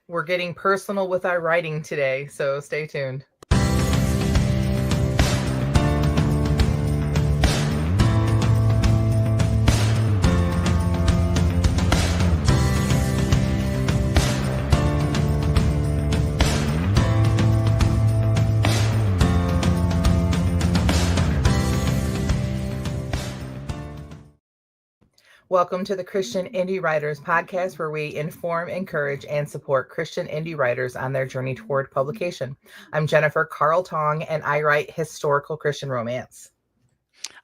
We're getting personal with our writing today, so stay tuned. Welcome to the Christian Indie Writers Podcast, where we inform, encourage, and support Christian indie writers on their journey toward publication. I'm Jennifer Carl Tong, and I write historical Christian romance.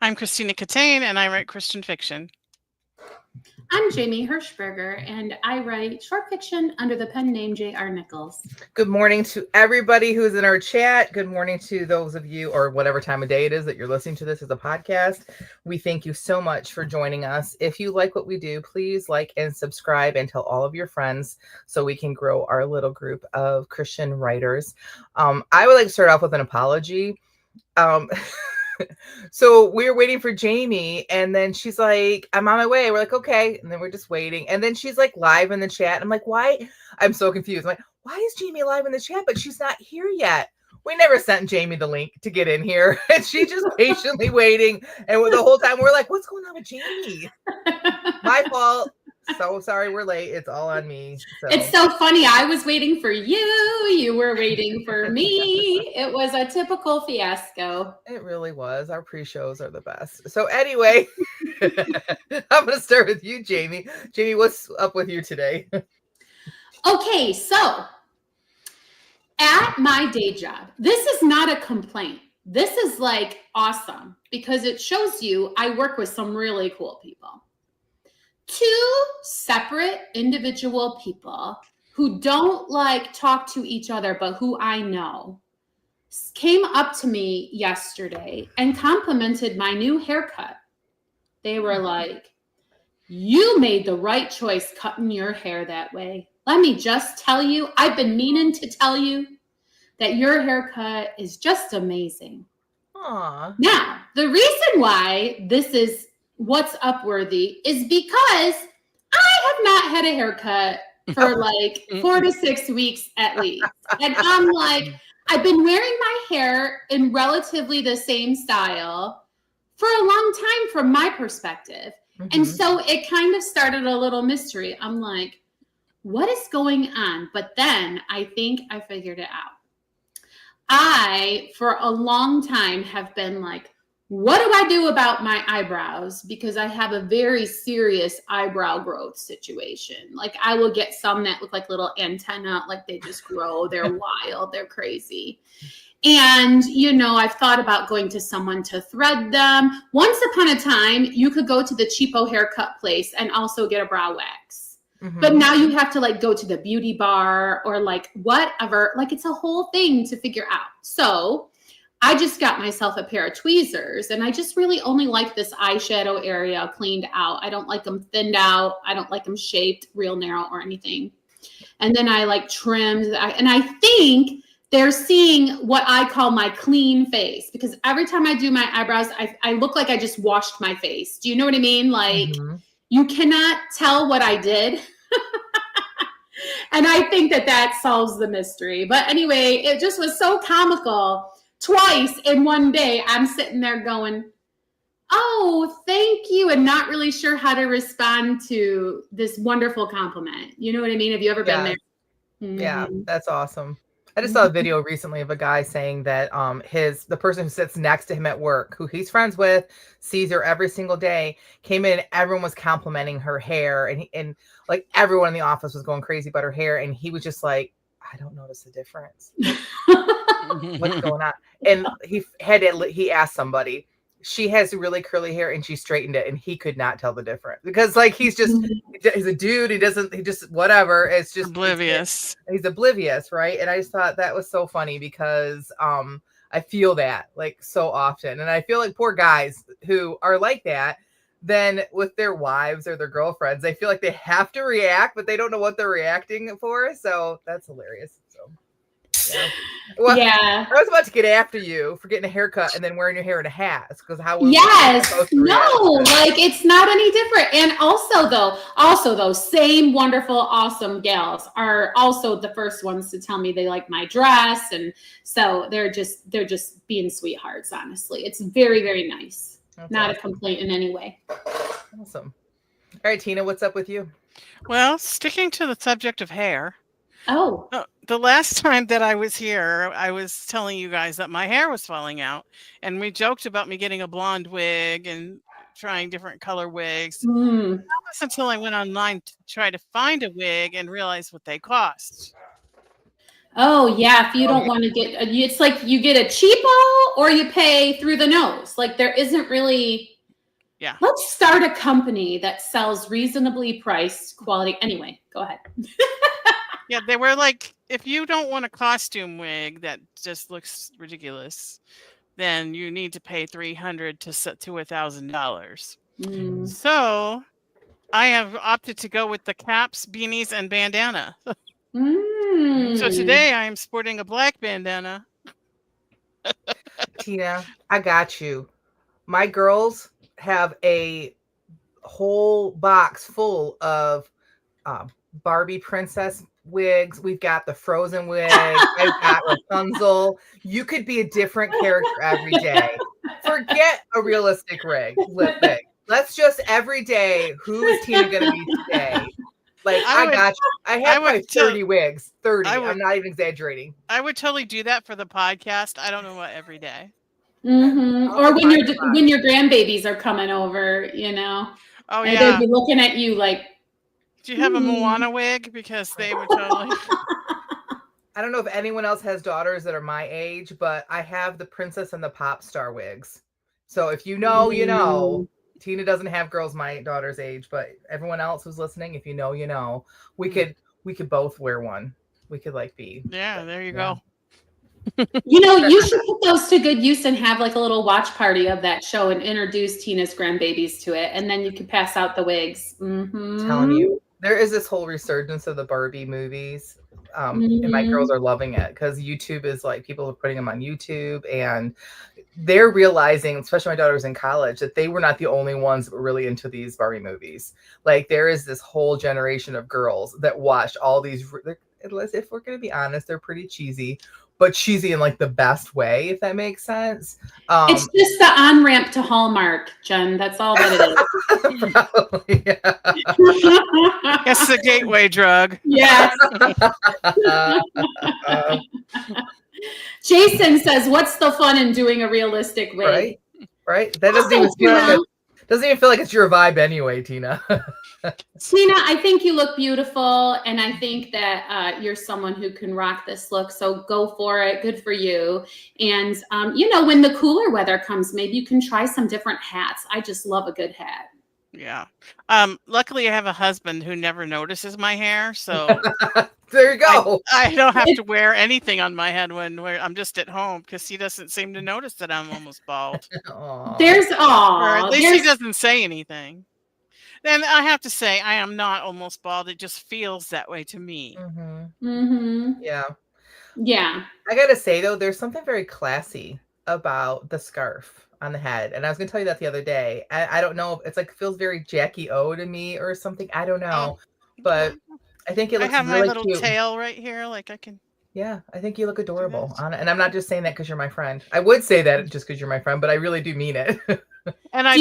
I'm Christina Catane, and I write Christian fiction. I'm Jamie Hirschberger, and I write short fiction under the pen name J.R. Nichols. Good morning to everybody who's in our chat. Good morning to those of you, or whatever time of day it is that you're listening to this as a podcast. We thank you so much for joining us. If you like what we do, please like and subscribe and tell all of your friends so we can grow our little group of Christian writers. I would like to start off with an apology. So we're waiting for Jamie, and then she's like, I'm on my way. We're like, okay. And then we're just waiting. And then she's like live in the chat. I'm like, why? I'm so confused. I'm like, why is Jamie live in the chat, but she's not here yet? We never sent Jamie the link to get in here. And she just patiently waiting. And the whole time we're like, what's going on with Jamie? My fault. So sorry we're late. It's all on me. So. It's so funny. I was waiting for you. You were waiting for me. It was a typical fiasco. It really was. Our pre-shows are the best. So anyway, I'm going to start with you, Jamie. Jamie, what's up with you today? Okay, so at my day job, this is not a complaint. This is like awesome because it shows you I work with some really cool people. Two separate individual people who don't like talk to each other, but who I know, came up to me yesterday and complimented my new haircut. They were like, you made the right choice cutting your hair that way. Let me just tell you, I've been meaning to tell you that your haircut is just amazing. Aww. Now, the reason why this is what's upworthy is because I have not had a haircut for like 4 to 6 weeks at least. And I'm like, I've been wearing my hair in relatively the same style for a long time from my perspective. Mm-hmm. And so it kind of started a little mystery. I'm like, what is going on? But then I think I figured it out. I, for a long time, have been like, what do I do about my eyebrows? Because I have a very serious eyebrow growth situation. Like I will get some that look like little antenna, like they just grow. They're wild. They're crazy. And, you know, I've thought about going to someone to thread them. Once upon a time, you could go to the cheapo haircut place and also get a brow wax. Mm-hmm. But now you have to like go to the beauty bar or like whatever. Like it's a whole thing to figure out. So I just got myself a pair of tweezers and I just really only like this eyeshadow area cleaned out. I don't like them thinned out. I don't like them shaped real narrow or anything. And then I like trimmed. And I think they're seeing what I call my clean face because every time I do my eyebrows, I look like I just washed my face. Do you know what I mean? Like you cannot tell what I did. And I think that solves the mystery. But anyway, it just was so comical. Twice in one day, I'm sitting there going, oh, thank you. And not really sure how to respond to this wonderful compliment. You know what I mean? Have you ever been there? Mm-hmm. Yeah, that's awesome. I just saw a video recently of a guy saying that the person who sits next to him at work, who he's friends with, sees her every single day, came in, everyone was complimenting her hair. And like everyone in the office was going crazy about her hair. And he was just like, I don't notice the difference. What's going on? And he asked somebody, she has really curly hair and she straightened it and he could not tell the difference because like he's a dude. He just whatever. It's just oblivious. He's oblivious. Right. And I just thought that was so funny because I feel that like so often. And I feel like poor guys who are like that, then with their wives or their girlfriends, they feel like they have to react, but they don't know what they're reacting for. So that's hilarious. So Yeah. Well, Yeah. I was about to get after you for getting a haircut and then wearing your hair in a hat because how was Yes. supposed to No, react to that? like it's not any different. And also though, same wonderful, awesome gals are also the first ones to tell me they like my dress. And so they're just being sweethearts, honestly. It's very, very nice. That's Not a awesome. complaint in any way. Awesome. All right, Tina, what's up with you? Well, sticking to the subject of hair. Oh. The last time that I was here, I was telling you guys that my hair was falling out, and we joked about me getting a blonde wig and trying different color wigs. Mm. That was until I went online to try to find a wig and realize what they cost. Oh yeah, if you Oh, don't want to get, it's like you get a cheapo or you pay through the nose. Like there isn't really. Yeah. Let's start a company that sells reasonably priced quality. Anyway, go ahead. Yeah, they were like, if you don't want a costume wig that just looks ridiculous, then you need to pay $300 to $1,000. Mm. So I have opted to go with the caps, beanies, and bandana. So today I am sporting a black bandana. Tina, I got you. My girls have a whole box full of Barbie princess wigs. We've got the Frozen wig. I've got Rapunzel. You could be a different character every day. Forget a realistic wig. Let's just every day. Who is Tina going to be today? Like I got you. I have probably 30 wigs. 30. I'm not even exaggerating. I would totally do that for the podcast. I don't know what every day. Mm-hmm. Or when your grandbabies are coming over, you know. Oh and yeah. they'd be looking at you like. Do you have a Moana wig? Because they would totally. I don't know if anyone else has daughters that are my age, but I have the princess and the pop star wigs. So if you know, you know. Tina doesn't have girls my daughter's age, but everyone else who's listening, if you know, you know. We could both wear one. We could like be. Yeah, there you go. You know, you should put those to good use and have like a little watch party of that show and introduce Tina's grandbabies to it, and then you can pass out the wigs. Mm-hmm. Telling you, there is this whole resurgence of the Barbie movies, and my girls are loving it because YouTube is like people are putting them on YouTube, and they're realizing, especially my daughter's in college, that they were not the only ones that were really into these Barbie movies. Like there is this whole generation of girls that watch all these. If we're going to be honest, they're pretty cheesy, but cheesy in like the best way, if that makes sense. It's just the on-ramp to Hallmark, Jen. That's all that it is. Probably, yeah. It's the gateway drug. Yes. Jason says, "What's the fun in doing a realistic wig?" Right. That doesn't even feel like doesn't even feel like it's your vibe anyway, Tina. Tina, I think you look beautiful, and I think that you're someone who can rock this look. So go for it. Good for you. And you know, when the cooler weather comes, maybe you can try some different hats. I just love a good hat. Yeah. Luckily, I have a husband who never notices my hair, so there you go. I don't have to wear anything on my head when I'm just at home because he doesn't seem to notice that I'm almost bald. Or at least he doesn't say anything. Then I have to say I am not almost bald. It just feels that way to me. Yeah. Yeah. I gotta say though, there's something very classy about the scarf on the head. And I was gonna tell you that the other day. I don't know if it's like feels very Jackie O to me or something. I don't know. But I think it looks really cute. I have my little tail right here. Like I can. Yeah, I think you look adorable. And I'm not just saying that because you're my friend. I would say that just because you're my friend, but I really do mean it. And I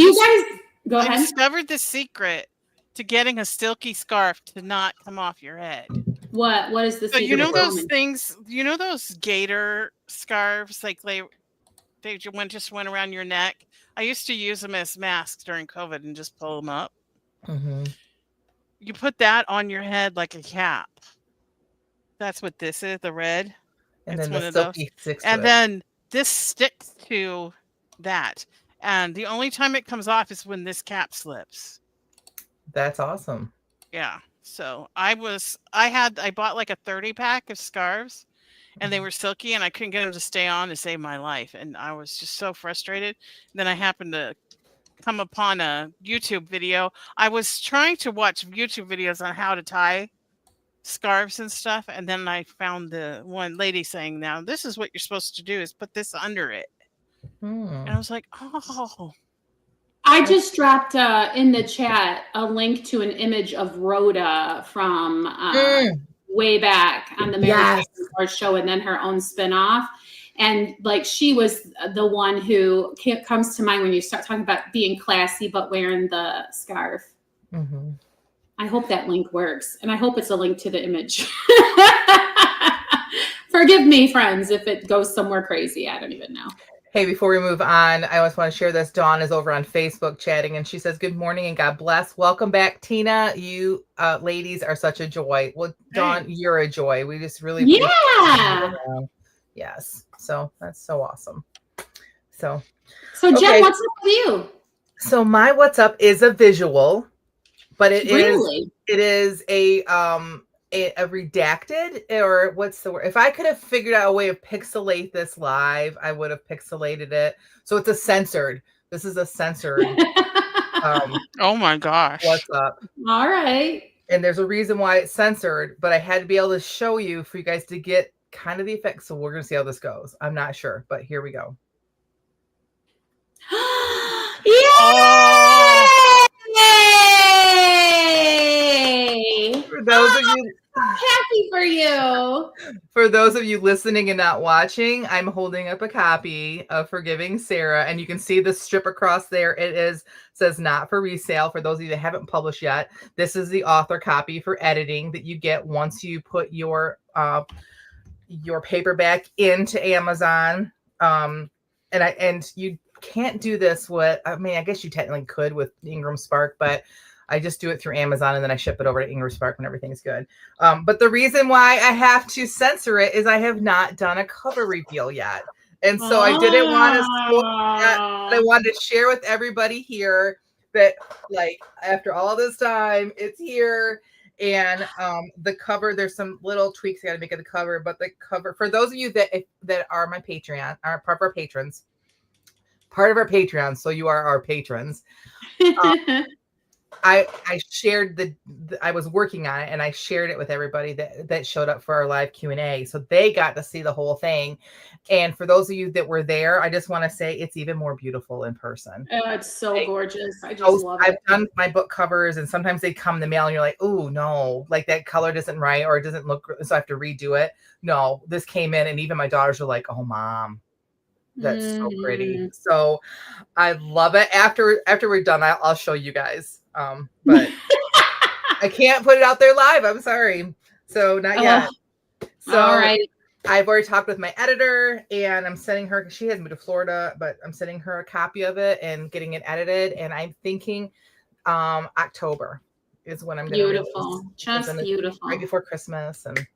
discovered the secret to getting a silky scarf to not come off your head. What is the secret? So you know those things, you know those gator scarves, like they just went around your neck. I used to use them as masks during COVID and just pull them up. You put that on your head like a cap. That's what this is, the red. And it's then one the of silky those. sticks And then this sticks to that. And the only time it comes off is when this cap slips. That's awesome. Yeah. So I bought like a 30 pack of scarves and they were silky and I couldn't get them to stay on to save my life. And I was just so frustrated. And then I happened to come upon a YouTube video. I was trying to watch YouTube videos on how to tie scarves and stuff. And then I found the one lady saying, now this is what you're supposed to do is put this under it. And I was like, oh. I just dropped in the chat a link to an image of Rhoda from way back on the Mary Jane show, and then her own spinoff. And like, she was the one who comes to mind when you start talking about being classy but wearing the scarf. Mm-hmm. I hope that link works, and I hope it's a link to the image. Forgive me, friends, if it goes somewhere crazy. I don't even know. Hey, before we move on, I just want to share this. Dawn is over on Facebook chatting, and she says, good morning and God bless. Welcome back, Tina. You ladies are such a joy. Well, Dawn, you're a joy. We just really appreciate you. Yes. So that's so awesome. So Jen, what's up with you? So my what's up is a visual, but it is a redacted, or what's the word? If I could have figured out a way to pixelate this live, I would have pixelated it. So it's a censored. This is a censored. Oh my gosh. What's up? All right. And there's a reason why it's censored, but I had to be able to show you for you guys to get kind of the effect. So we're going to see how this goes. I'm not sure, but here we go. Yay! For those of you, happy for you. For those of you listening and not watching, I'm holding up a copy of Forgiving Sarah, and you can see the strip across there. It says not for resale. For those of you that haven't published yet, this is the author copy for editing that you get once you put your paperback into Amazon. And you can't do this with, I mean, I guess you technically could with Ingram Spark, but I just do it through Amazon and then I ship it over to Ingram Spark when everything's good. But the reason why I have to censor it is I have not done a cover reveal yet. And so I didn't want to spoil that, but I wanted to share with everybody here that, like, after all this time, it's here. And the cover, there's some little tweaks I got to make of the cover, but the cover, for those of you that are my Patreon, are part of our patrons, so you are our patrons. I shared I was working on it and I shared it with everybody that showed up for our live Q&A. So they got to see the whole thing. And for those of you that were there, I just want to say it's even more beautiful in person. Oh, it's so gorgeous. I just love it. I've done my book covers and sometimes they come in the mail and you're like, oh no, like that color doesn't right or it doesn't look, so I have to redo it. No, this came in and even my daughters were like, oh mom, that's so pretty. So I love it. After we're done, I'll show you guys. But I can't put it out there live. I'm sorry. So not yet. So all right. I've already talked with my editor and I'm sending her, she has moved to Florida, but I'm sending her a copy of it and getting it edited. And I'm thinking October is when I'm going to beautiful. Just beautiful. Right before Christmas. And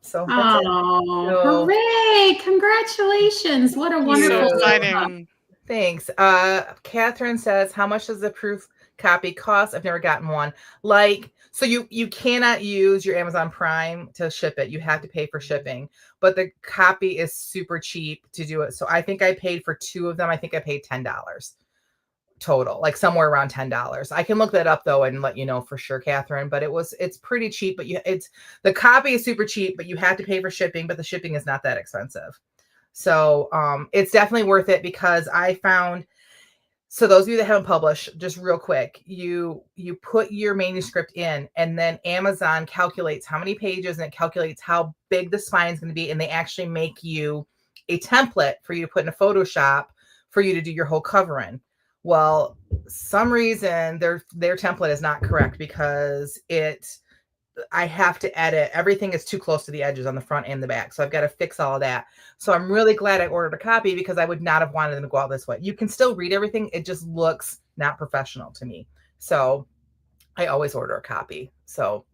so that's hooray. Congratulations. What a wonderful exciting. Thanks. Catherine says, how much does the proof copy cost? I've never gotten one. Like, so you cannot use your Amazon Prime to ship it. You have to pay for shipping, but the copy is super cheap to do it. So I think I paid for 2 of them. I think I paid $10 total, like somewhere around $10. I can look that up though and let you know for sure, Catherine, but it's pretty cheap, but the copy is super cheap, but you have to pay for shipping, but the shipping is not that expensive. So it's definitely worth it because I found, so those of you that haven't published, just real quick, you put your manuscript in and then Amazon calculates how many pages and it calculates how big the spine is going to be. And they actually make you a template for you to put in a Photoshop for you to do your whole cover in. Well, some reason their template is not correct because I have to edit. Everything is too close to the edges on the front and the back. So I've got to fix all of that. So I'm really glad I ordered a copy because I would not have wanted them to go out this way. You can still read everything. It just looks not professional to me. So I always order a copy. So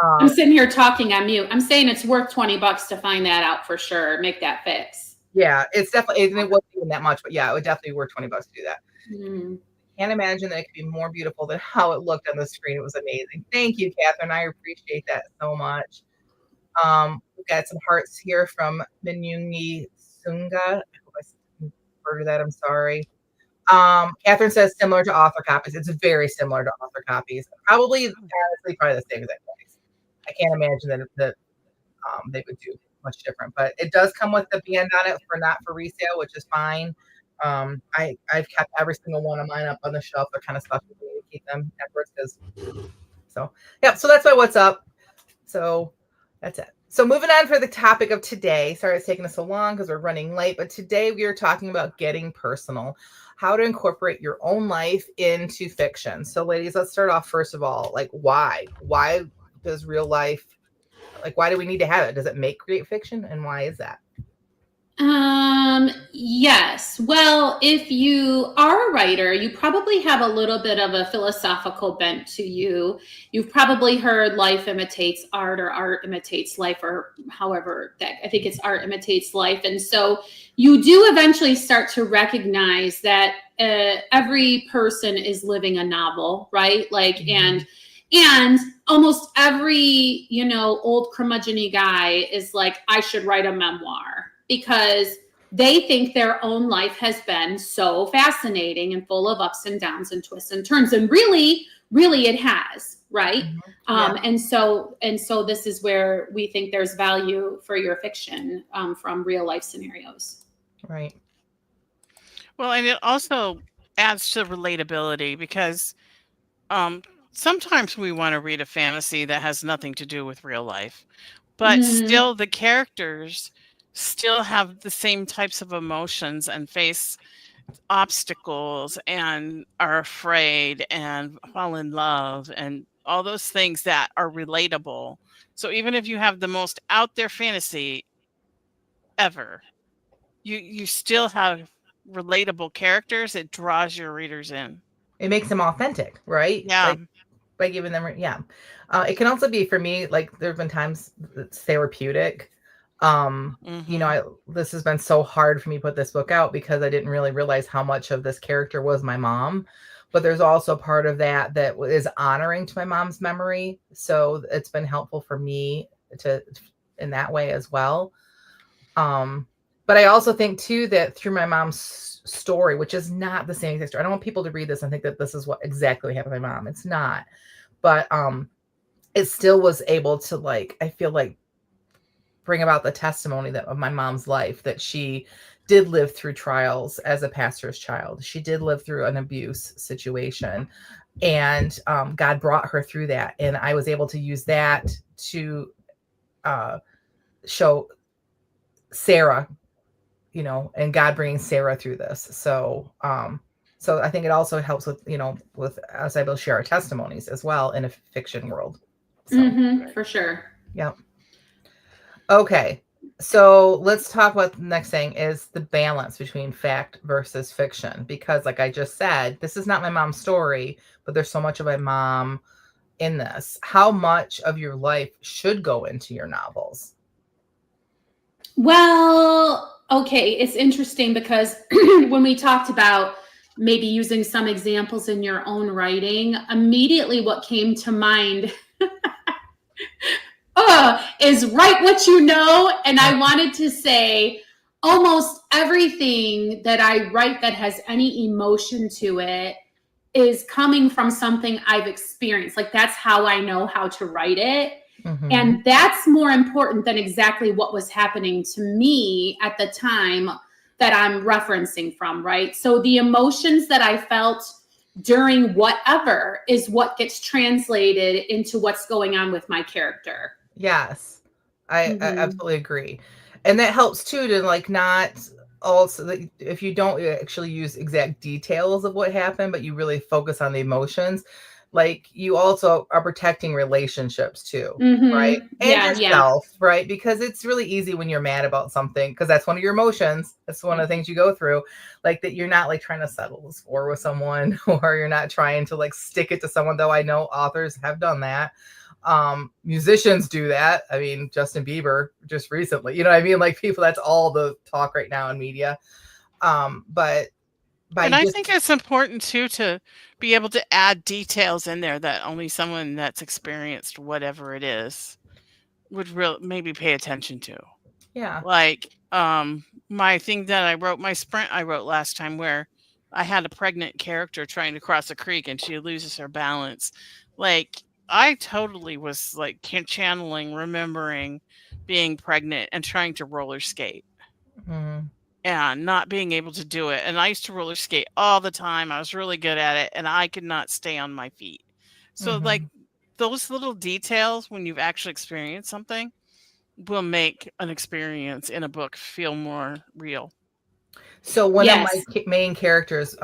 I'm sitting here talking on mute. I'm saying it's worth $20 to find that out for sure. Make that fix. Yeah, it's definitely, it wasn't even that much, but yeah, it would definitely be worth $20 to do that. Can't imagine that it could be more beautiful than how it looked on the screen. It was amazing. Thank you, Catherine. I appreciate that so much. We've got some hearts here from Minyungi Sunga. I hope I heard that. I'm sorry. Catherine says similar to author copies. It's very similar to author copies. Probably the same exact price. I can't imagine that they would do much different. But it does come with the band on it for not for resale, which is fine. I've kept every single one of mine up on the shelf. They're kind of special for me to keep them afterwards because so yeah. So that's my what's up. So that's it. So moving on for the topic of today. Sorry it's taking us so long because we're running late, but today we are talking about getting personal, how to incorporate your own life into fiction. So ladies, let's start off first of all, like why? Why does real life, like why do we need to have it? Does it make great fiction, and why is that? Yes. Well, if you are a writer, you probably have a little bit of a philosophical bent to you. You've probably heard life imitates art or art imitates life, or however that, I think it's art imitates life. And so you do eventually start to recognize that every person is living a novel, right? Like, and almost every, old curmudgeon-y guy is like, I should write a memoir, because they think their own life has been so fascinating and full of ups and downs and twists and turns. And really, really it has, right? Yeah. And so this is where we think there's value for your fiction from real life scenarios. Right. Well, and it also adds to relatability because sometimes we want to read a fantasy that has nothing to do with real life, but still the characters still have the same types of emotions and face obstacles and are afraid and fall in love and all those things that are relatable. So even if you have the most out there fantasy ever, you still have relatable characters. It draws your readers in. It makes them authentic, right? Yeah. Like by giving them, yeah. It can also be for me, like there have been times it's therapeutic. This has been so hard for me to put this book out because I didn't really realize how much of this character was my mom. But there's also part of that is honoring to my mom's memory. So it's been helpful for me to in that way as well. But I also think too that through my mom's story, which is not the same story. I don't want people to read this and think that this is what exactly happened to my mom. It's not. But it still was able to, like, I feel like, bring about the testimony of my mom's life, that she did live through trials as a pastor's child. She did live through an abuse situation, and God brought her through that. And I was able to use that to show Sarah, and God bringing Sarah through this. So I think it also helps with us able to share our testimonies as well in a fiction world. So, for sure. Yep. Okay. So let's talk about the next thing is the balance between fact versus fiction, because like I just said, this is not my mom's story, but there's so much of my mom in this. How much of your life should go into your novels? Well, okay, it's interesting because when we talked about maybe using some examples in your own writing, immediately what came to mind is write what you know. And I wanted to say almost everything that I write that has any emotion to it is coming from something I've experienced. Like that's how I know how to write it. And that's more important than exactly what was happening to me at the time that I'm referencing from, right? So the emotions that I felt during whatever is what gets translated into what's going on with my character. Yes, I absolutely agree. And that helps too, to like not also that if you don't actually use exact details of what happened, but you really focus on the emotions, like you also are protecting relationships too, right? And yourself, right? Because it's really easy when you're mad about something, because that's one of your emotions. That's one of the things you go through, like that you're not like trying to settle the score with someone, or you're not trying to like stick it to someone, though I know authors have done that. Musicians do that. I mean, Justin Bieber just recently, you know what I mean? Like people, that's all the talk right now in media. And I think it's important too to be able to add details in there that only someone that's experienced whatever it is would maybe pay attention to. Yeah. Like my thing that I wrote, my sprint I wrote last time, where I had a pregnant character trying to cross a creek and she loses her balance. Like I totally was like channeling, remembering being pregnant and trying to roller skate Mhm. and not being able to do it. And I used to roller skate all the time. I was really good at it and I could not stay on my feet. So, like, Mhm. those little details when you've actually experienced something will make an experience in a book feel more real. So one of my Yes. main characters,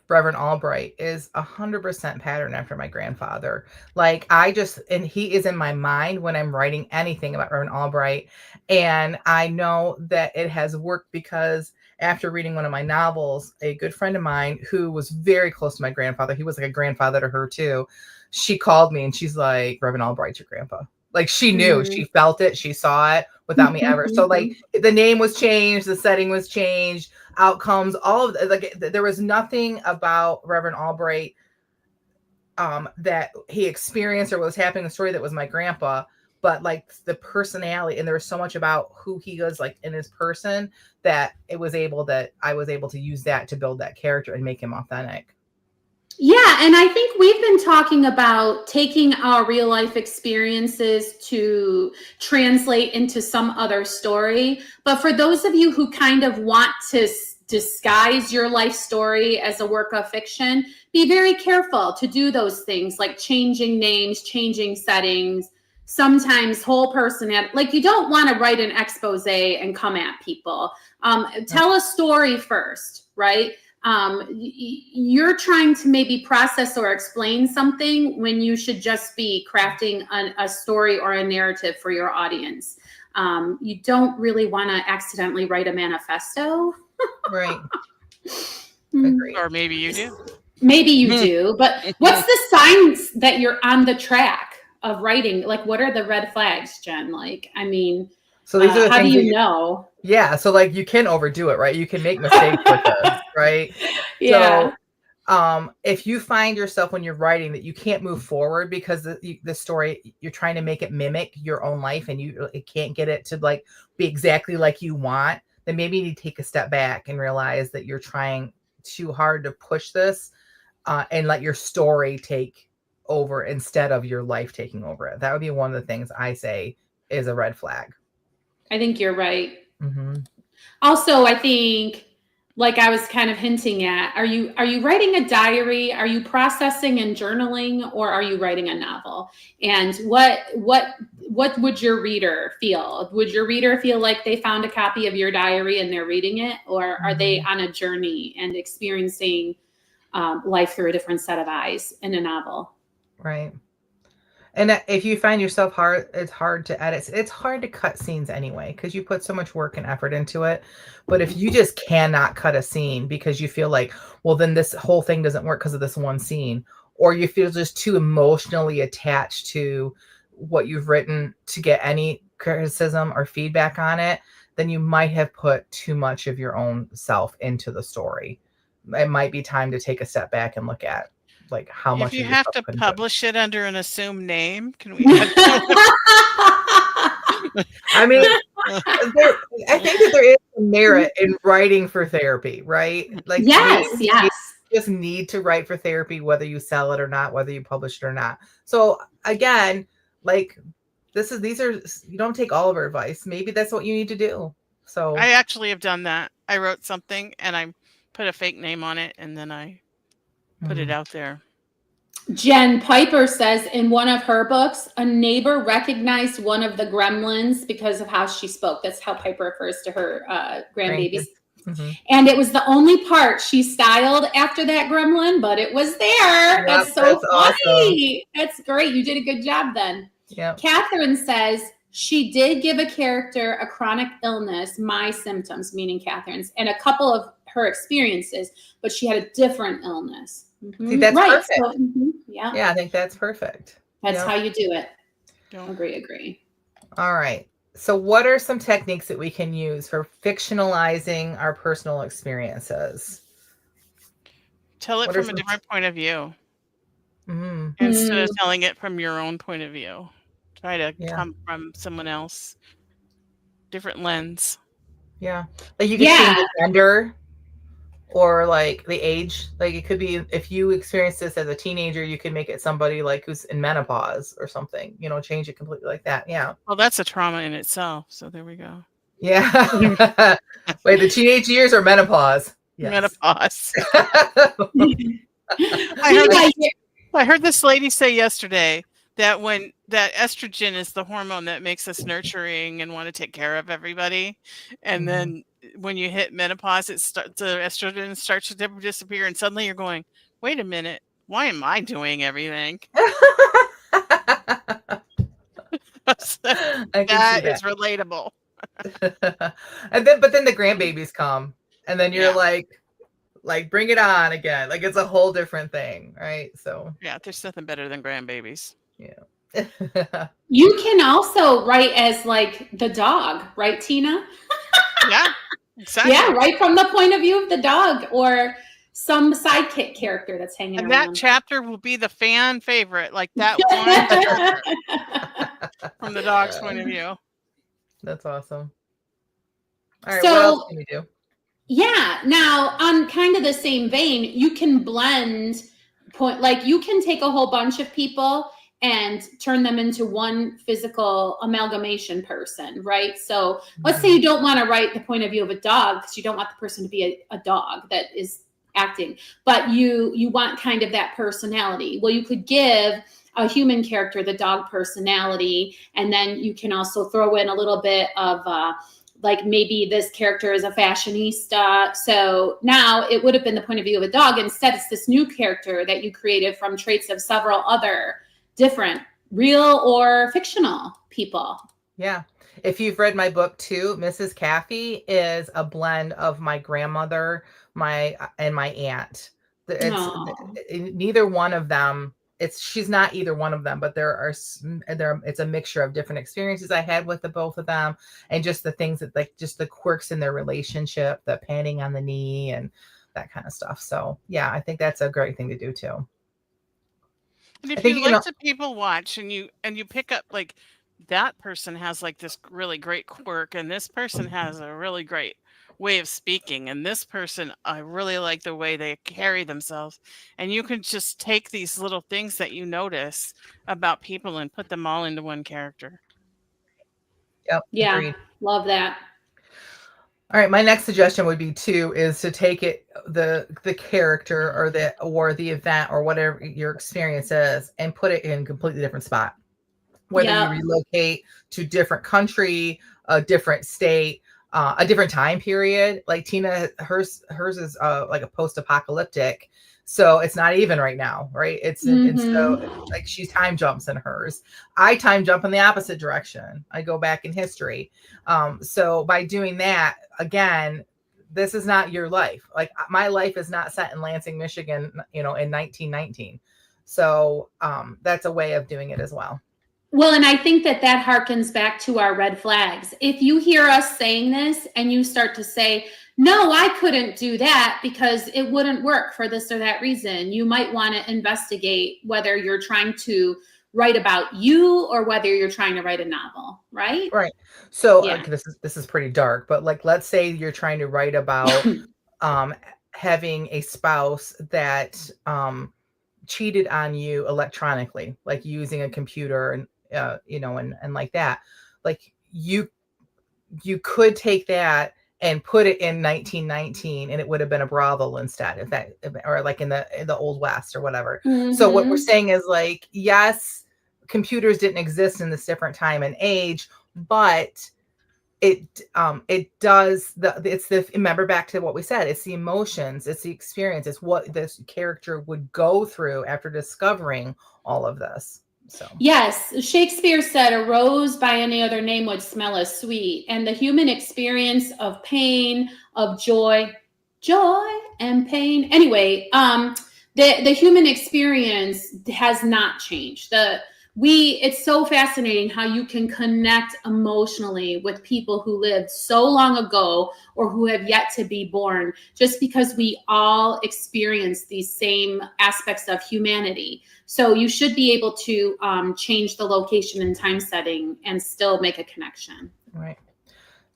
Reverend Albright, is 100% pattern after my grandfather. Like I just, and he is in my mind when I'm writing anything about Reverend Albright, and I know that it has worked because after reading one of my novels, a good friend of mine who was very close to my grandfather, he was like a grandfather to her too. She called me and she's like, "Reverend Albright's your grandpa." Like she knew, she felt it, she saw it without me ever. So like the name was changed, the setting was changed, outcomes, all of like there was nothing about Reverend Albright that he experienced or was happening in the story that was my grandpa, but like the personality, and there was so much about who he was like in his person that I was able to use that to build that character and make him authentic. Yeah, and I think we've been talking about taking our real life experiences to translate into some other story. But for those of you who kind of want to disguise your life story as a work of fiction, be very careful to do those things like changing names, changing settings, sometimes whole personality. Like you don't want to write an expose and come at people. Tell a story first, right? You're trying to maybe process or explain something when you should just be crafting a story or a narrative for your audience. You don't really want to accidentally write a manifesto. Right. Agreed. Or maybe you do. Maybe you do, but what's the signs that you're on the track of writing? Like, what are the red flags, Jen? Like, I mean, So these are the how do things you know? yeah, so like you can overdo it, right? You can make mistakes with this, right? Yeah. So if you find yourself when you're writing that you can't move forward because the story you're trying to make it mimic your own life and it can't get it to like be exactly like you want, then maybe you need to take a step back and realize that you're trying too hard to push this and let your story take over instead of your life taking over it. That would be one of the things I say is a red flag. I think you're right. Mm-hmm. Also, I think, like I was kind of hinting at, are you writing a diary? Are you processing and journaling, or are you writing a novel? And what would your reader feel? Would your reader feel like they found a copy of your diary and they're reading it, or are they on a journey and experiencing life through a different set of eyes in a novel? Right. And if you find yourself it's hard to edit. It's hard to cut scenes anyway because you put so much work and effort into it. But if you just cannot cut a scene because you feel like, well, then this whole thing doesn't work because of this one scene, or you feel just too emotionally attached to what you've written to get any criticism or feedback on it, then you might have put too much of your own self into the story. It might be time to take a step back and look at like how If much you of have yourself to put into it. publish it under an assumed name, can we? I mean, I think that there is some merit in writing for therapy, right? Like maybe Yes, you yes. just need to write for therapy, whether you sell it or not, whether you publish it or not. So again, like these are you don't take all of our advice. Maybe that's what you need to do. So I actually have done that. I wrote something and I put a fake name on it and then I put it out there. Jen Piper says in one of her books, a neighbor recognized one of the gremlins because of how she spoke. That's how Piper refers to her grandbabies. Mm-hmm. And it was the only part she styled after that gremlin, but it was there. Yep, That's so that's funny. awesome. That's great. You did a good job then. Yep. Catherine says she did give a character a chronic illness, my symptoms, meaning Catherine's, and a couple of her experiences, but she had a different illness. See, that's Right. perfect. So, yeah. Yeah, I think that's perfect. That's how you do it. Don't Agree. All right. So what are some techniques that we can use for fictionalizing our personal experiences? tell it from a different point of view instead of telling it from your own point of view. Try to come from someone else, different lens. Yeah. Like you can change the gender. or like the age. Like it could be if you experience this as a teenager, you could make it somebody like who's in menopause or something. Change it completely like that. Yeah. Well, that's a trauma in itself. So there we go. Yeah. Wait, the teenage years or menopause? Yes. Menopause. You I heard this lady say yesterday that that estrogen is the hormone that makes us nurturing and want to take care of everybody, and then when you hit menopause, the estrogen starts to disappear, and suddenly you're going, "Wait a minute, why am I doing everything?" I can see That that. is relatable. But then the grandbabies come, and then you're Yeah. like bring it on again. Like it's a whole different thing, right? So Yeah, there's nothing better than grandbabies. yeah. You can also write as like the dog, right, Tina? Yeah, exactly. Yeah, right from the point of view of the dog or some sidekick character that's hanging And around. that chapter will be the fan favorite, like that one chapter from the dog's point of view. That's awesome. All right, So, what else can we do? Yeah, now on kind of the same vein, you can blend like you can take a whole bunch of people and turn them into one physical amalgamation person, right? So let's say you don't want to write the point of view of a dog because you don't want the person to be a dog that is acting, but you want kind of that personality. Well, you could give a human character the dog personality, and then you can also throw in a little bit of like maybe this character is a fashionista. So now it would have been the point of view of a dog. Instead, it's this new character that you created from traits of several other different real or fictional people. Yeah. If you've read my book too, Mrs. Caffey is a blend of my grandmother, and my aunt. Neither one of them. She's not either one of them, but it's a mixture of different experiences I had with the both of them, and just the things that like just the quirks in their relationship, the panning on the knee and that kind of stuff. So yeah, I think that's a great thing to do too. And if you like to people watch and you pick up like that person has like this really great quirk and this person has a really great way of speaking and this person I really like the way they carry themselves, and you can just take these little things that you notice about people and put them all into one character. Yep. Yeah. Agreed. Love that. All right, my next suggestion would be is to take the character or the event or whatever your experience is and put it in a completely different spot. Whether you relocate to different country, a different state, a different time period. Like Tina, hers is like a post-apocalyptic, so it's not even right now, right? It's so like she time jumps in hers. I time jump in the opposite direction. I go back in history. So by doing that, again, this is not your life. Like my life is not set in Lansing, Michigan, in 1919. So that's a way of doing it as well. Well, and I think that harkens back to our red flags. If you hear us saying this and you start to say, no, I couldn't do that because it wouldn't work for this or that reason, you might want to investigate whether you're trying to write about you or whether you're trying to write a novel, right? Right. So this is pretty dark, but like let's say you're trying to write about having a spouse that cheated on you electronically, like using a computer and and like that. Like you could take that and put it in 1919 and it would have been a brothel instead, or like in the Old West or whatever. So what we're saying is like, yes, computers didn't exist in this different time and age, but it does remember back to what we said, it's the emotions, it's the experience, it's what this character would go through after discovering all of this. So yes, Shakespeare said a rose by any other name would smell as sweet, and the human experience of pain, of joy and pain, anyway, the human experience has not changed. It's so fascinating how you can connect emotionally with people who lived so long ago or who have yet to be born, just because we all experience these same aspects of humanity. So you should be able to change the location and time setting and still make a connection. Right.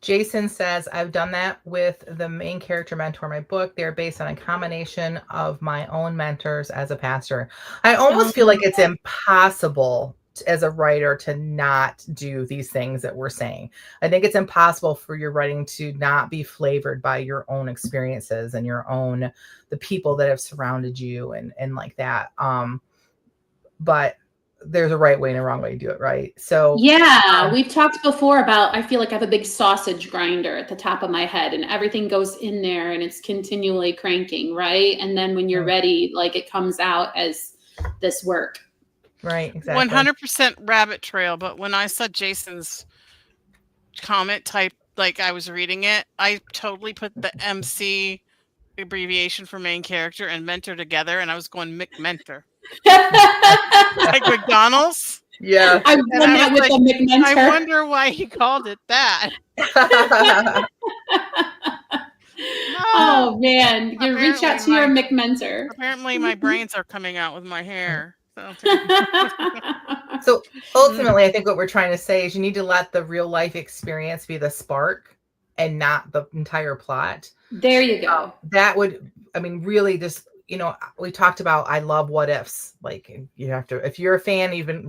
Jason says, I've done that with the main character mentor in my book. They're based on a combination of my own mentors as a pastor. I almost feel like it's impossible as a writer to not do these things that we're saying. I think it's impossible for your writing to not be flavored by your own experiences and the people that have surrounded you and like that. But there's a right way and a wrong way to do it, right? So yeah, we've talked before about, I feel like I have a big sausage grinder at the top of my head and everything goes in there and it's continually cranking, right? And then when you're ready, like it comes out as this work. Right, exactly. 100% rabbit trail, but when I saw Jason's comment type, like I was reading it, I totally put the MC abbreviation for main character and mentor together, and I was going McMentor. Like McDonald's? Yeah. I've done that with the McMentor. I wonder why he called it that. No. Oh man, you reach out to your McMentor. Apparently my brains are coming out with my hair. So ultimately, I think what we're trying to say is you need to let the real life experience be the spark and not the entire plot. There you go. That would, I mean, really just, we talked about, I love what ifs. Like you have to, if you're a fan, you've been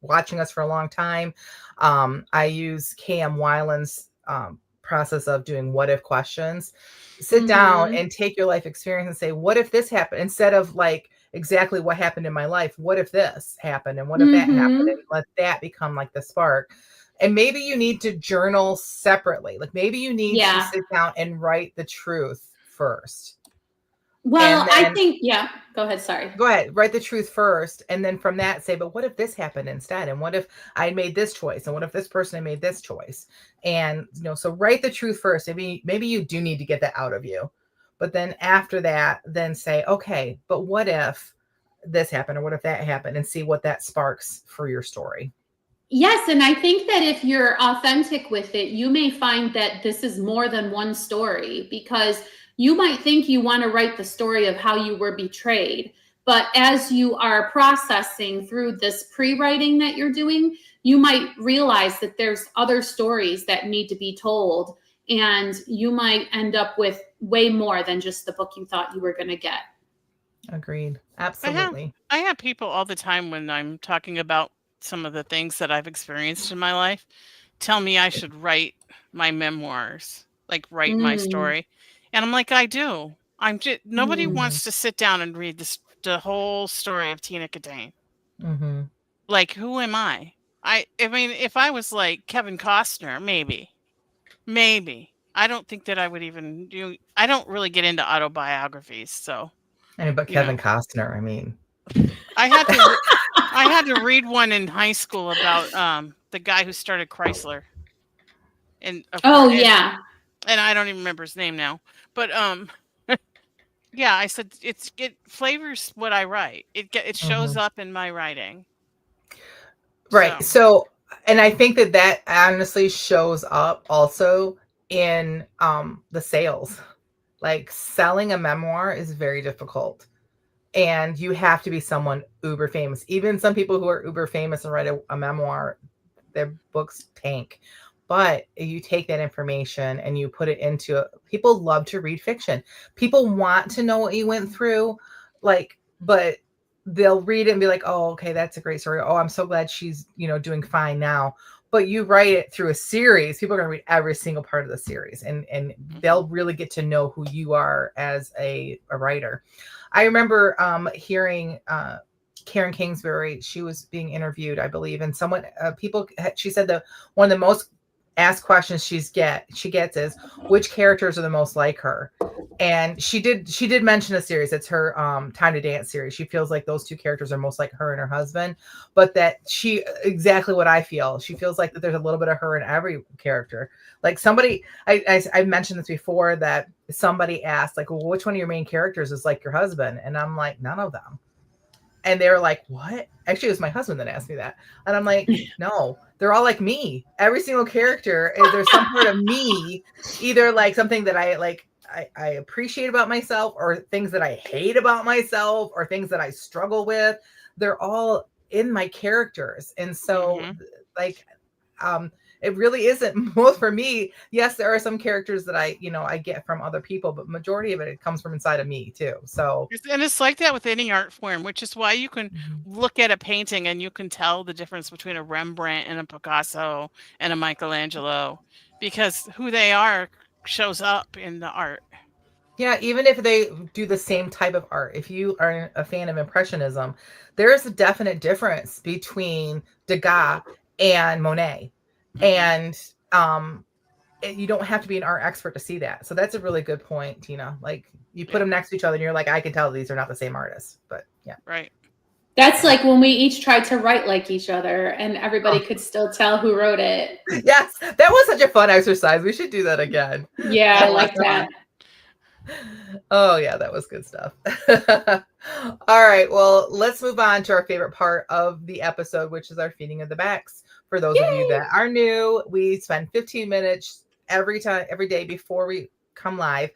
watching us for a long time. I use KM Weiland's process of doing what if questions. Sit down and take your life experience and say, what if this happened? Instead of like, exactly what happened in my life. What if this happened? And what if that happened? And let that become like the spark. And maybe you need to journal separately. Like maybe you need to sit down and write the truth first. Well, I think, go ahead. Sorry. Go ahead. Write the truth first. And then from that say, but what if this happened instead? And what if I made this choice? And what if this person made this choice? And, so write the truth first. Maybe you do need to get that out of you. But then after that, then say, okay, but what if this happened or what if that happened, and see what that sparks for your story. Yes. And I think that if you're authentic with it, you may find that this is more than one story, because you might think you want to write the story of how you were betrayed. But as you are processing through this pre-writing that you're doing, you might realize that there's other stories that need to be told. And you might end up with way more than just the book you thought you were going to get. Agreed. Absolutely. I have people all the time when I'm talking about some of the things that I've experienced in my life tell me I should write my memoirs, like write my story. And I'm like, I do. Nobody wants to sit down and read the whole story of Tina Katane. Like, who am I? I mean, if I was like Kevin Costner, maybe. I don't think that I would even do. I don't really get into autobiographies, so. But Kevin Costner, I mean, I had to read one in high school about the guy who started Chrysler. And yeah. And I don't even remember his name now, but yeah, I said it flavors what I write. It shows up in my writing. Right. So, and I think that honestly shows up also in the sales. Like selling a memoir is very difficult. And you have to be someone uber famous. Even some people who are uber famous and write a memoir, their books tank. But you take that information and you put it into people love to read fiction. People want to know what you went through, but they'll read it and be like, oh, okay, that's a great story. Oh, I'm so glad she's, doing fine now. But you write it through a series, people are going to read every single part of the series, and they'll really get to know who you are as a writer. I remember hearing Karen Kingsbury. She was being interviewed, I believe, and she said that one of the most asked questions she gets is, which characters are the most like her? And she did mention a series. It's her Time to Dance series. She feels like those two characters are most like her and her husband, but that exactly what I feel. She feels like that there's a little bit of her in every character. Like somebody, I've mentioned this before, that somebody asked, like, well, which one of your main characters is like your husband? And I'm like, none of them. And they were like, what? Actually, it was my husband that asked me that. And I'm like, no, they're all like me. Every single character, there's some part of me, either like something that I appreciate about myself, or things that I hate about myself, or things that I struggle with. They're all in my characters. And so It really isn't. Most for me, yes, there are some characters that I get from other people, but majority of it comes from inside of me too. So, And it's like that with any art form, which is why you can mhm. look at a painting and you can tell the difference between a Rembrandt and a Picasso and a Michelangelo, because who they are shows up in the art. Yeah, even if they do the same type of art, if you are a fan of Impressionism, there is a definite difference between Degas and Monet. Hmm. And you don't have to be an art expert to see that. So that's a really good point, Tina. Like you put Yeah, them next to each other and you're like, I can tell these are not the same artists. But yeah. right. That's like when we each tried to write like each other and everybody Oh, could still tell who wrote it. yes, that was such a fun exercise. We should do that again. Yeah, I That was like that. fun. Oh yeah, that was good stuff. All right, well, let's move on to our favorite part of the episode, which is our feeding of the backs. For those of you Yay! that are new, we spend 15 minutes every day before we come live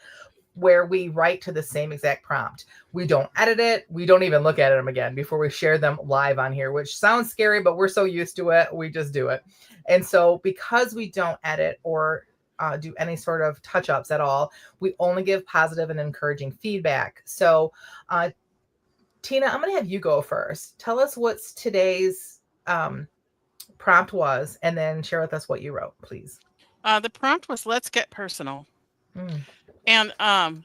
where we write to the same exact prompt. We don't edit it. We don't even look at them again before we share them live on here, which sounds scary, but we're so used to it. We just do it. And so because we don't edit or do any sort of touch ups at all, we only give positive and encouraging feedback. So, Tina, I'm going to have you go first. Tell us what's today's prompt was, and then share with us what you wrote, please. The prompt was, let's get personal. Mm. And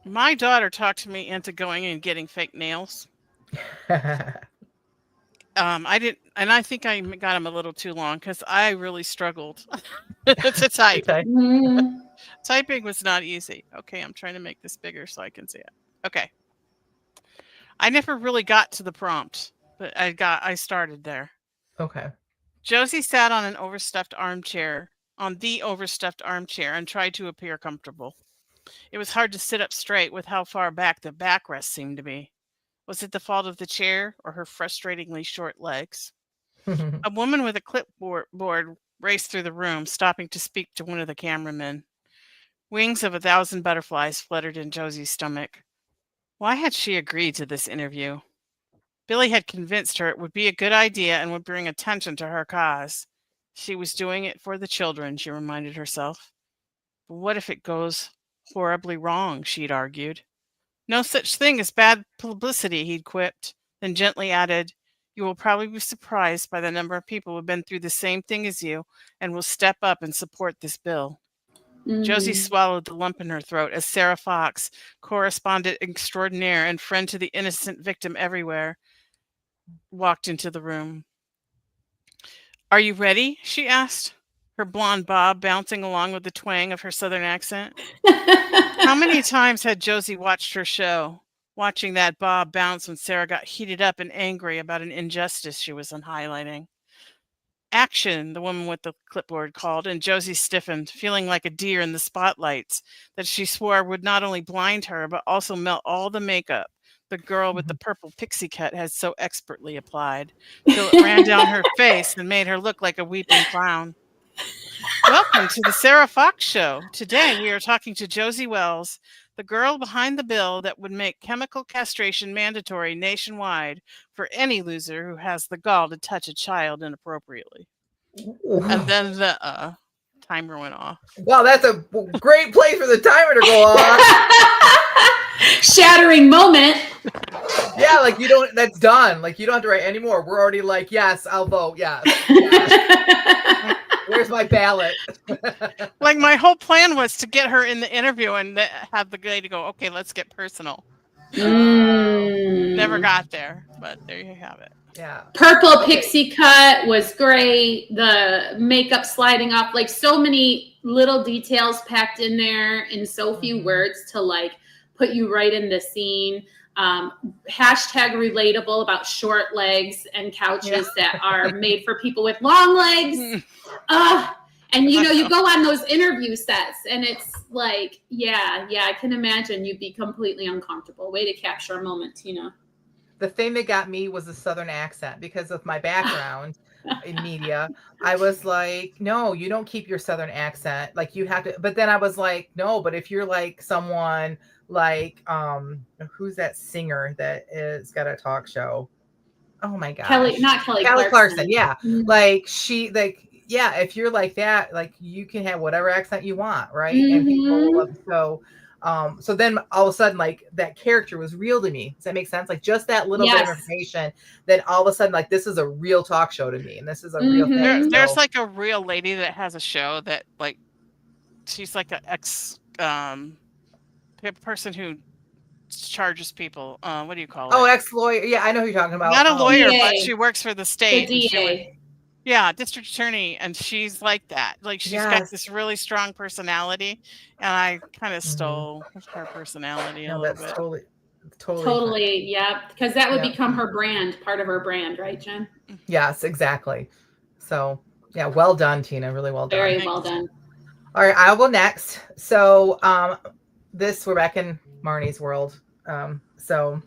my daughter talked me into going and getting fake nails. I didn't, and I think I got them a little too long because I really struggled to type. Okay. Mm. Typing was not easy. Okay, I'm trying to make this bigger so I can see it. Okay. I never really got to the prompt, but I started there. Okay. Josie sat on the overstuffed armchair, and tried to appear comfortable. It was hard to sit up straight with how far back the backrest seemed to be. Was it the fault of the chair or her frustratingly short legs? A woman with a clipboard raced through the room, stopping to speak to one of the cameramen. Wings of 1,000 butterflies fluttered in Josie's stomach. Why had she agreed to this interview? Billy had convinced her it would be a good idea and would bring attention to her cause. She was doing it for the children, she reminded herself. But what if it goes horribly wrong, she'd argued. No such thing as bad publicity, he'd quipped, then gently added, you will probably be surprised by the number of people who have been through the same thing as you and will step up and support this bill. Josie Mm. swallowed the lump in her throat as Sarah Fox, correspondent extraordinaire and friend to the innocent victim everywhere, walked into the room. Are you ready? She asked, her blonde bob bouncing along with the twang of her southern accent. How many times had Josie watched her show, watching that bob bounce when Sarah got heated up and angry about an injustice she was highlighting? Action, the woman with the clipboard called, and Josie stiffened, feeling like a deer in the spotlights that she swore would not only blind her, but also melt all the makeup the girl with the purple pixie cut had so expertly applied, till it ran down her face and made her look like a weeping clown. Welcome to the Sarah Fox Show. Today we are talking to Josie Wells, the girl behind the bill that would make chemical castration mandatory nationwide for any loser who has the gall to touch a child inappropriately. And then the timer went off. Wow, that's a great place for the timer to go off. Shattering moment. Yeah, like that's done. Like you don't have to write anymore. We're already like, yes, I'll vote. Yes. Yes. Where's my ballot? Like my whole plan was to get her in the interview and have the guy to go, okay, let's get personal. Never got there, but there you have it. Yeah. Purple pixie cut was great. The makeup sliding off, like so many little details packed in there in so few words to like put you right in the scene. Hashtag relatable about short legs and couches that are made for people with long legs. And you go on those interview sets and it's like, yeah, I can imagine you'd be completely uncomfortable. Way to capture a moment, The thing that got me was the Southern accent because of my background in media. I was like, no, you don't keep your Southern accent. Like you have to, but then I was like, no, but if you're like someone like, who's that singer that is got a talk show? Oh my gosh. Kelly Clarkson. Yeah. Mm-hmm. Like she, like yeah, if you're like that, like you can have whatever accent you want, right? And people Mm-hmm. love so then all of a sudden like that character was real to me. Does that make sense? Like just that little bit of Yes. information, then all of a sudden like this is a real talk show to me and this is a real thing. There's So like a real lady that has a show that like she's like an ex person who charges people. What do you call oh, it? ex-lawyer. Yeah, I know who you're talking about. Not a lawyer, but DA. she works for the The state, and she would, DA. yeah, district attorney, and she's like that. Like she's got Yes. this really strong personality, and I kind of Mhm. stole her personality a No, little that's bit. totally fine. Totally. Yep. Because that would Yeah. become her brand, part of her brand, right, Jen? Yes, exactly. So, yeah, well done, Tina. Really well done. Very well Thanks. done. All right, I'll go next. So, this we're back in Marnie's world. So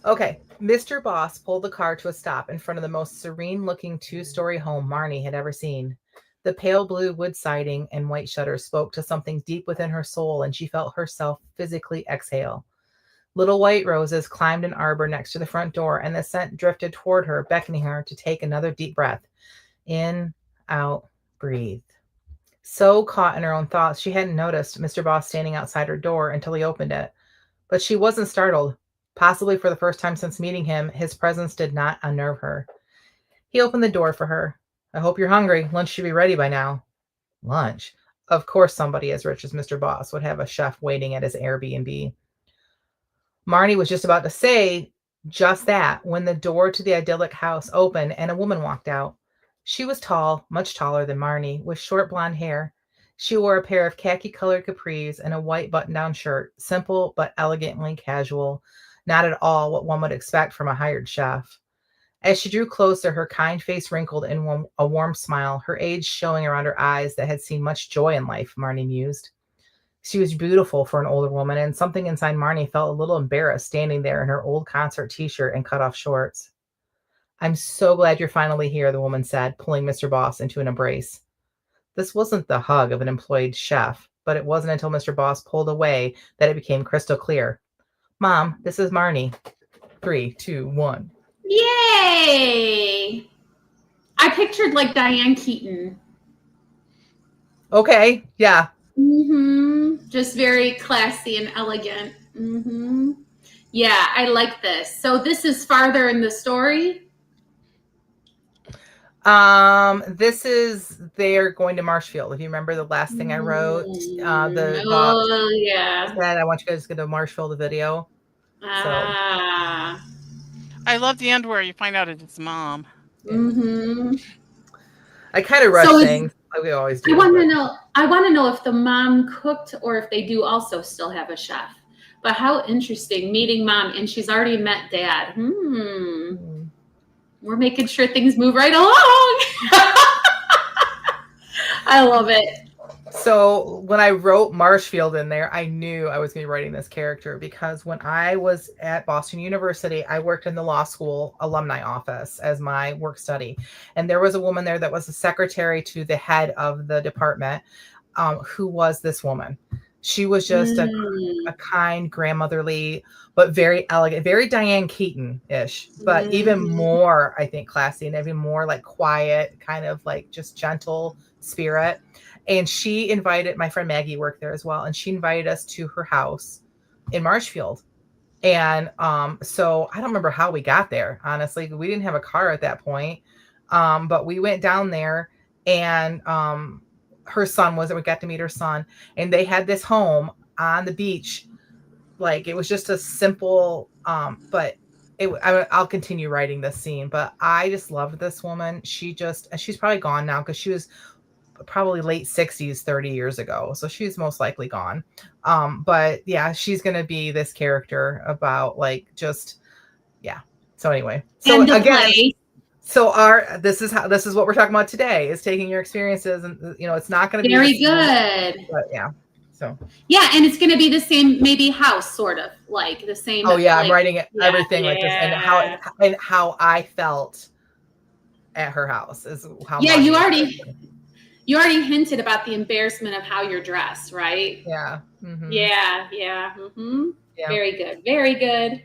okay, Mr. Boss pulled the car to a stop in front of the most serene-looking two-story home Marnie had ever seen. The pale blue wood siding and white shutters spoke to something deep within her soul, and she felt herself physically exhale. Little white roses climbed an arbor next to the front door, and the scent drifted toward her, beckoning her to take another deep breath. In, out, breathe. So caught in her own thoughts, she hadn't noticed Mr. Boss standing outside her door until he opened it. But she wasn't startled. Possibly for the first time since meeting him, his presence did not unnerve her. He opened the door for her. I hope you're hungry. Lunch should be ready by now. Lunch? Of course, somebody as rich as Mr. Boss would have a chef waiting at his Airbnb. Marnie was just about to say just that when the door to the idyllic house opened and a woman walked out. She was tall, much taller than Marnie, with short blonde hair. She wore a pair of khaki colored capris and a white button down shirt, simple but elegantly casual, not at all what one would expect from a hired chef. As she drew closer, her kind face wrinkled in a warm smile, her age showing around her eyes that had seen much joy in life, Marnie mused. She was beautiful for an older woman, and something inside Marnie felt a little embarrassed standing there in her old concert t shirt and cut off shorts. I'm so glad you're finally here, the woman said, pulling Mr. Boss into an embrace. This wasn't the hug of an employed chef, but it wasn't until Mr. Boss pulled away that it became crystal clear. Mom, this is Marnie. 3, 2, 1. Yay! I pictured like Diane Keaton. Okay, yeah. Just very classy and elegant. Yeah, I like this. So this is farther in the story. This is they're going to Marshfield. If you remember the last thing I wrote, the boss yeah. said I want you guys to go to Marshfield the video. Ah. I love the end where you find out it's his mom. I kind of rush things like we always do. I want to know if the mom cooked or if they do also still have a chef. But how interesting meeting mom and she's already met dad. We're making sure things move right along. I love it. So when I wrote Marshfield in there, I knew I was going to be writing this character because when I was at Boston University, I worked in the law school alumni office as my work study. And there was a woman there that was the secretary to the head of the department, who was this woman. She was just a kind, grandmotherly, but very elegant, very Diane Keaton-ish, but even more, I think, classy and even more like quiet, kind of like just gentle spirit. And she invited, my friend Maggie worked there as well, and she invited us to her house in Marshfield. And so I don't remember how we got there, honestly. We didn't have a car at that point. But we went down there and her son we got to meet her son, and they had this home on the beach. Like it was just a simple, but I'll continue writing this scene, but I just loved this woman. She's probably gone now because she was probably late 60s 30 years ago, so she's most likely gone. But yeah, she's gonna be this character about like just so anyway, so again this is what we're talking about today, is taking your experiences, and it's not going to be very good, but yeah, so yeah, and it's going to be the same, maybe house, sort of like the same. Oh yeah, like, I'm writing it everything like this, and how I felt at her house is how you already hinted about the embarrassment of how you're dressed, right? Yeah. Yeah. Very good.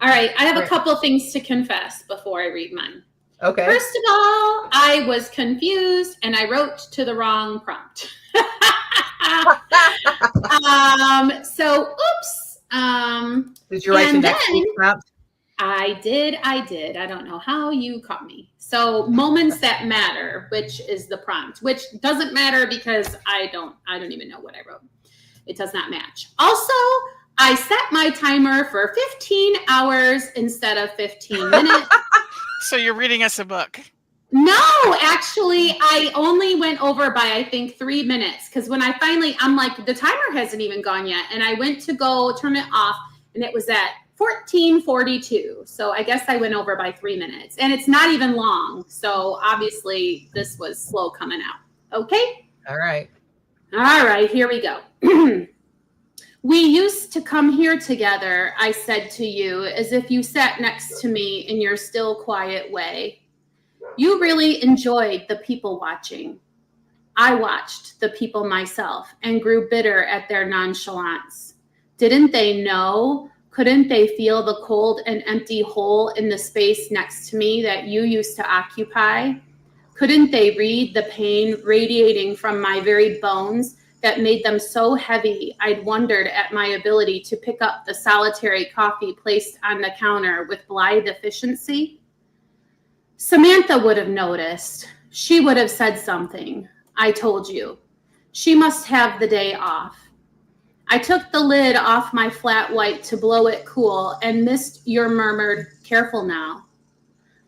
All right, I have a couple things to confess before I read mine. Okay. First of all, I was confused and I wrote to the wrong prompt. So oops. Did you write the next week's prompt? I did. I don't know how you caught me. So moments that matter, which is the prompt, which doesn't matter because I don't even know what I wrote. It does not match. Also, I set my timer for 15 hours instead of 15 minutes. So you're reading us a book. No, actually, I only went over by, I think, 3 minutes. Because when I'm like, the timer hasn't even gone yet. And I went to go turn it off, and it was at 14:42. So I guess I went over by 3 minutes. And it's not even long. So obviously, this was slow coming out. Okay? All right. All right, here we go. We used to come here together, I said to you, as if you sat next to me in your still, quiet way. You really enjoyed the people watching. I watched the people myself and grew bitter at their nonchalance. Didn't they know? Couldn't they feel the cold and empty hole in the space next to me that you used to occupy? Couldn't they read the pain radiating from my very bones that made them so heavy I'd wondered at my ability to pick up the solitary coffee placed on the counter with blithe efficiency? Samantha would have noticed. She would have said something. I told you. She must have the day off. I took the lid off my flat white to blow it cool and missed your murmured, careful now.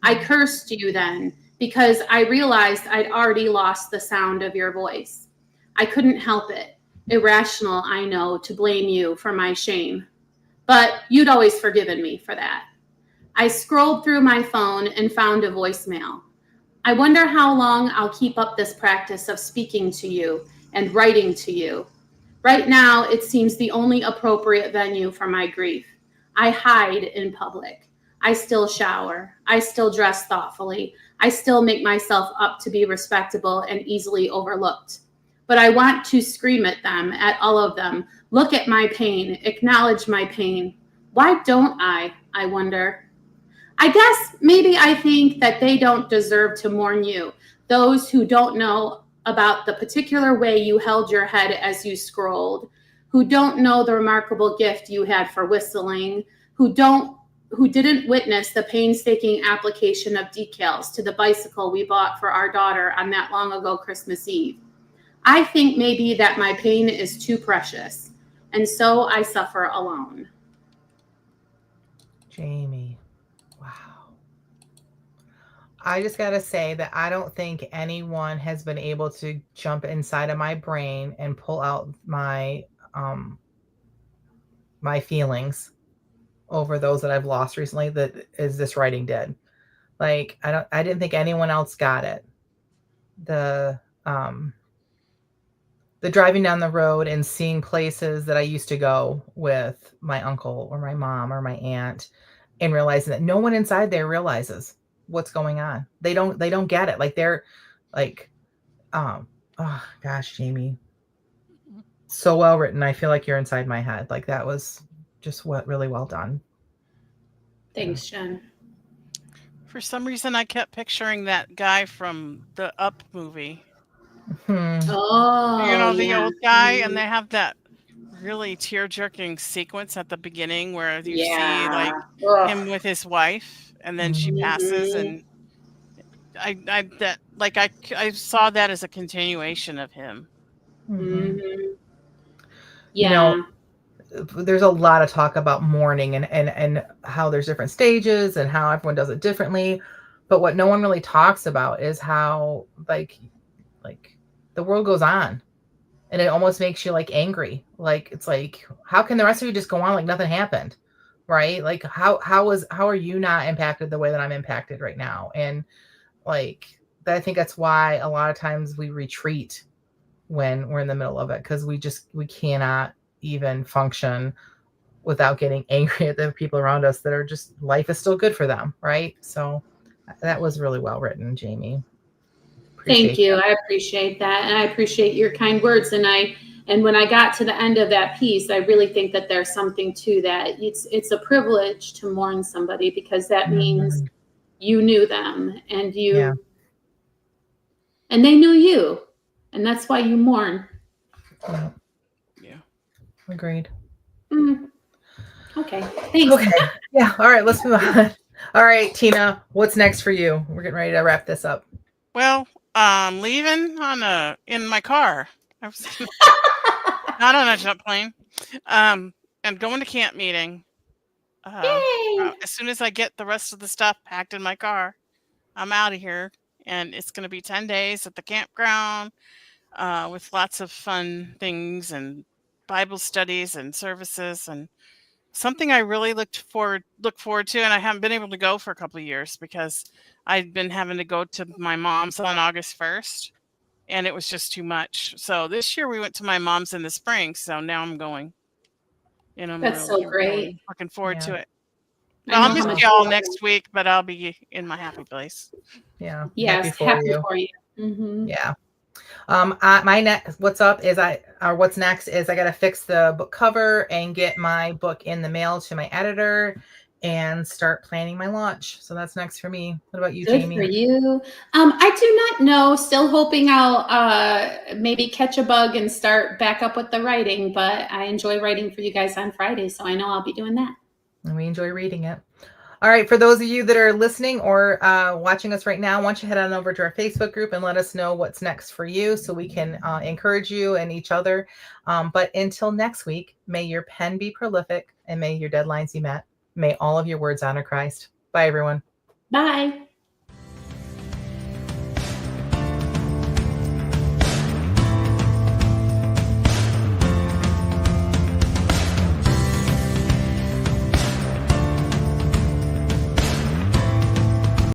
I cursed you then because I realized I'd already lost the sound of your voice. I couldn't help it. Irrational, I know, to blame you for my shame. But you'd always forgiven me for that. I scrolled through my phone and found a voicemail. I wonder how long I'll keep up this practice of speaking to you and writing to you. Right now, it seems the only appropriate venue for my grief. I hide in public. I still shower. I still dress thoughtfully. I still make myself up to be respectable and easily overlooked. But I want to scream at them, at all of them. Look at my pain. Acknowledge my pain. Why don't I wonder? I guess maybe I think that they don't deserve to mourn you. Those who don't know about the particular way you held your head as you scrolled, who don't know the remarkable gift you had for whistling, who didn't witness the painstaking application of decals to the bicycle we bought for our daughter on that long ago Christmas Eve. I think maybe that my pain is too precious, and so I suffer alone. Jamie. Wow. I just got to say that I don't think anyone has been able to jump inside of my brain and pull out my my feelings over those that I've lost recently that is this writing did. Like I didn't think anyone else got it. The driving down the road and seeing places that I used to go with my uncle or my mom or my aunt and realizing that no one inside there realizes what's going on. They don't get it. Like they're like, oh gosh, Jamie, so well written. I feel like you're inside my head. Like that was just really well done. Thanks, Jen. For some reason, I kept picturing that guy from the Up movie. Oh, you know, the old guy, and they have that really tear-jerking sequence at the beginning where you see like him with his wife, and then she passes, and I saw that as a continuation of him. Yeah. You know, there's a lot of talk about mourning and how there's different stages and how everyone does it differently. But what no one really talks about is how like the world goes on, and it almost makes you like angry. Like it's like, how can the rest of you just go on like nothing happened? Right? Like how are you not impacted the way that I'm impacted right now? And like I think that's why a lot of times we retreat when we're in the middle of it, because we cannot even function without getting angry at the people around us that are just, life is still good for them, right? So that was really well written, Jamie. Thank you. I appreciate that, and I appreciate your kind words. And when I got to the end of that piece, I really think that there's something to that. It's a privilege to mourn somebody, because that means you knew them and Yeah. and they knew you. And that's why you mourn. Yeah. Agreed. Okay. Thanks. Okay. Yeah. All right. Let's move on. All right, Tina, what's next for you? We're getting ready to wrap this up. Well, leaving in my car. I was not on a jet plane. And going to camp meeting. Yay! As soon as I get the rest of the stuff packed in my car, I'm out of here. And it's going to be 10 days at the campground with lots of fun things and Bible studies and services and something I really look forward to, and I haven't been able to go for a couple of years because I've been having to go to my mom's on August 1st, and it was just too much. So this year we went to my mom's in the spring, so now I'm going, and I'm That's so great. looking forward Yeah. to it. I I'll know miss how much y'all you next week, but I'll be in my happy place. Yeah. Yes, happy for you. Yeah. My next what's next is I gotta fix the book cover and get my book in the mail to my editor and start planning my launch. So that's next for me. What about you, Good Jamie? for you. I do not know. Still hoping I'll maybe catch a bug and start back up with the writing, but I enjoy writing for you guys on Friday, so I know I'll be doing that. And we enjoy reading it. All right, for those of you that are listening or watching us right now, why don't you head on over to our Facebook group and let us know what's next for you so we can encourage you and each other. But until next week, may your pen be prolific and may your deadlines be met. May all of your words honor Christ. Bye, everyone. Bye.